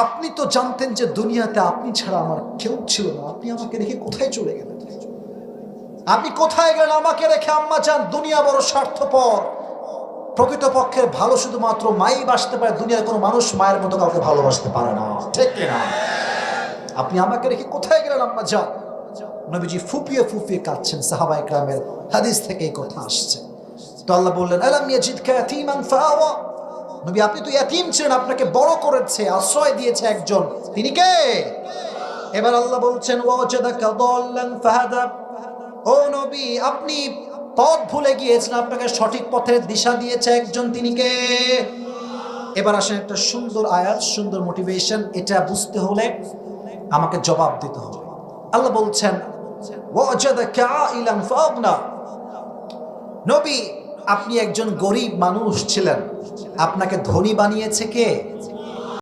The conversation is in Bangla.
আপনি তো জানতেন যে দুনিয়াতে আপনি ছাড়া আমার কেউ ছিল না, আপনি আমাকে রেখে কোথায় চলে গেলেন? আপনি কোথায় গেলেন আমাকে রেখে? আম্মা জান, দুনিয়া বড় স্বার্থপর। প্রকৃতপক্ষে ভালো শুধুমাত্র মাই বাসতে পারে, দুনিয়ার কোনো মানুষ মায়ের মতো কাউকে ভালোবাসতে পারে না, ঠিক কিনা? আপনি আমাকে রেখে কোথায় গেলেন আম্মা জান? নবীজি ফুপিয়ে ফুপিয়ে কাঁদছেন। সাহাবায়ে কেরামের হাদিস থেকে এই কথা আসছে। তো আল্লাহ বললেন, আলাম ইয়াজিদকা ইয়াতীমান ফাআওয়া। নবী, আপনি তো ইয়াতীম ছিলেন, আপনাকে বড় করেছে, আশ্রয় দিয়েছে একজন। তিনি কে? এবার আল্লাহ বলছেন, ওয়াজাদাকা দাল্লান ফাহাদা। ও নবী, আপনি পথ ভুলে গিয়েছেন, আপনাকে সঠিক পথের দিশা দিয়েছে একজন। তিনি কে? এবার আসেন একটা সুন্দর আয়াত, সুন্দর মোটিভেশন। এটা বুঝতে হলে আমাকে জবাব দিতে হবে। আল্লাহ বলছেন, ওয়াজাদাকা আইলান ফাগনা। নবী, আপনি একজন গরিব মানুষ ছিলেন, আপনাকে ধনী বানিয়েছে কে?